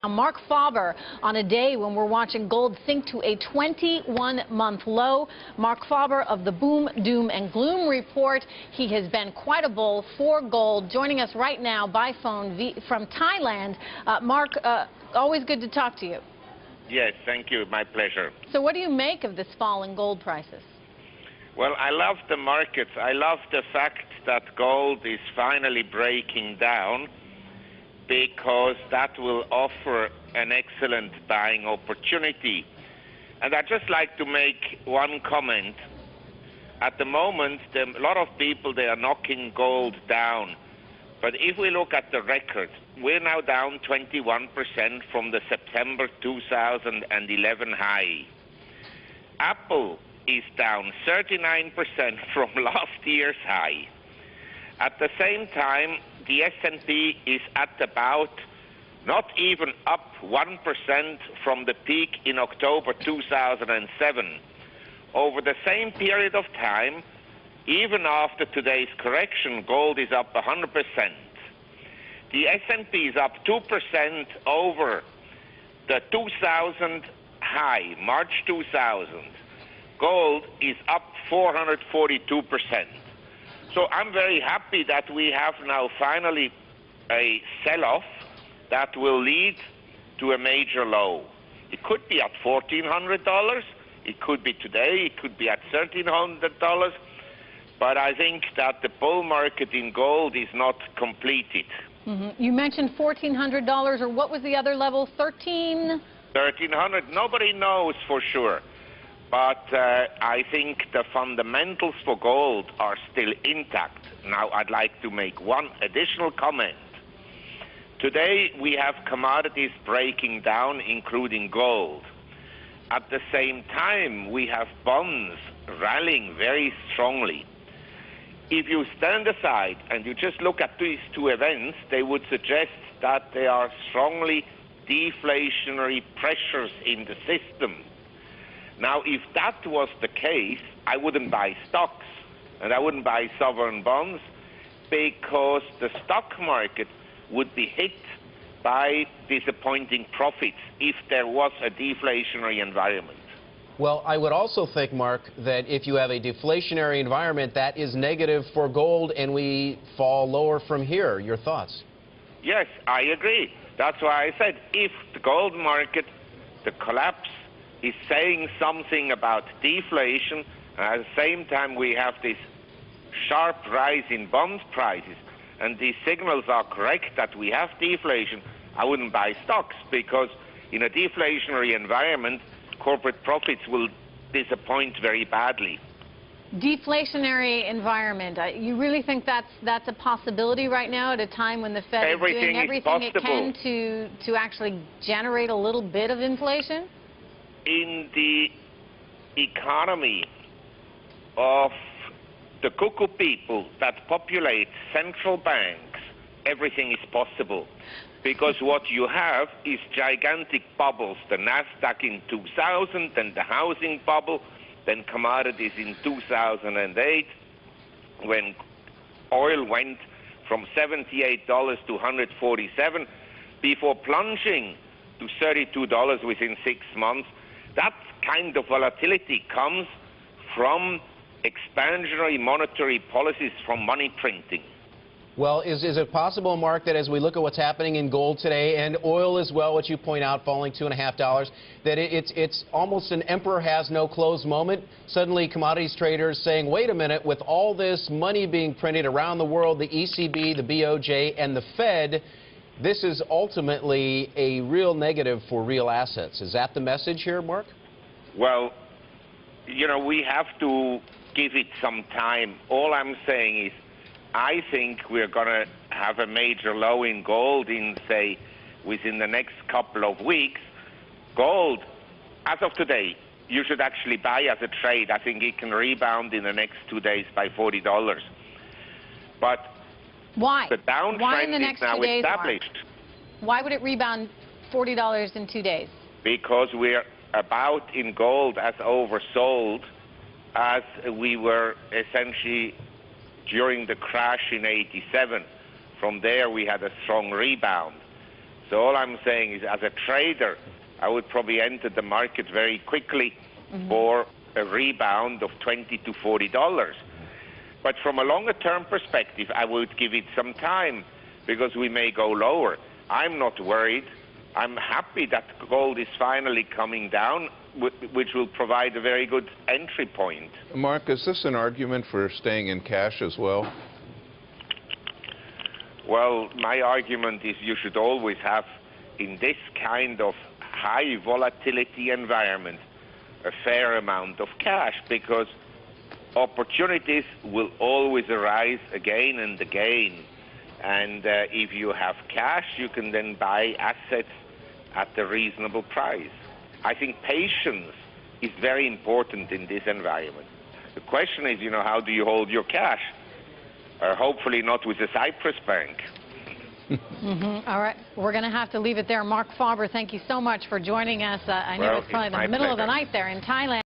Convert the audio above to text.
Marc Faber, on a day when we're watching gold sink to a 21-month low. Marc Faber of the Boom, Doom, and Gloom report. He has been quite a bull for gold. Joining us right now by phone from Thailand. Marc, always good to talk to you. Yes, thank you. My pleasure. So what do you make of this fall in gold prices? Well, I love the markets. I love the fact that gold is finally breaking down, because that will offer an excellent buying opportunity. And I'd just like to make one comment. At the moment, a lot of people, they are knocking gold down. But if we look at the record, we're now down 21% from the September 2011 high. Apple is down 39% from last year's high. At the same time, the S&P is at about not even up 1% from the peak in October 2007. Over the same period of time, even after today's correction, gold is up 100%. The S&P is up 2% over the 2000 high, March 2000. Gold is up 442%. So I'm very happy that we have now finally a sell-off that will lead to a major low. It could be at $1,400. It could be today. It could be at $1,300. But I think that the bull market in gold is not completed. You mentioned $1,400, or what was the other level? 1,300. Nobody knows for sure. But I think the fundamentals for gold are still intact. Now, I'd like to make one additional comment. Today, we have commodities breaking down, including gold. At the same time, we have bonds rallying very strongly. If you stand aside and you just look at these two events, they would suggest that there are strongly deflationary pressures in the system. Now, if that was the case, I wouldn't buy stocks and I wouldn't buy sovereign bonds, because the stock market would be hit by disappointing profits if there was a deflationary environment. Well, I would also think, Marc, that if you have a deflationary environment, that is negative for gold and we fall lower from here. Your thoughts? Yes, I agree. That's why I said if the gold market, the collapse, is saying something about deflation, and at the same time we have this sharp rise in bond prices, and these signals are correct that we have deflation, I wouldn't buy stocks, because in a deflationary environment, corporate profits will disappoint very badly. Deflationary environment. You really think that's a possibility right now at a time when the Fed is doing everything it can to actually generate a little bit of inflation? In the economy of the cuckoo people that populate central banks, everything is possible. Because what you have is gigantic bubbles. The Nasdaq in 2000, then the housing bubble, then commodities in 2008, when oil went from $78 to $147, before plunging to $32 within 6 months. That kind of volatility comes from expansionary monetary policies, from money printing. Well, is it possible, Marc, that as we look at what's happening in gold today, and oil as well, which you point out, falling $2.50, that it's almost an emperor has no clothes moment? Suddenly commodities traders saying, wait a minute, with all this money being printed around the world, the ECB, the BOJ, and the Fed, this is ultimately a real negative for real assets. Is that the message here, Marc? Well, you know, we have to give it some time. All I'm saying is I think we're going to have a major low in gold in, say, within the next couple of weeks. Gold, as of today, you should actually buy as a trade. I think it can rebound in the next 2 days by $40. But why? The downtrend is now established. Why would it rebound $40 in 2 days? Because we're about in gold as oversold as we were essentially during the crash in '87. From there, we had a strong rebound. So all I'm saying is, as a trader, I would probably enter the market very quickly for a rebound of $20 to $40. But from a longer-term perspective, I would give it some time, because we may go lower. I'm not worried. I'm happy that gold is finally coming down, which will provide a very good entry point. Mark, is this an argument for staying in cash as well? Well, my argument is you should always have, in this kind of high volatility environment, a fair amount of cash, because opportunities will always arise again and again. And if you have cash, you can then buy assets at a reasonable price. I think patience is very important in this environment. The question is, how do you hold your cash? Hopefully not with a Cyprus bank. All right, we're going to have to leave it there. Marc Faber, thank you so much for joining us. I know it's probably the middle of the night there in Thailand.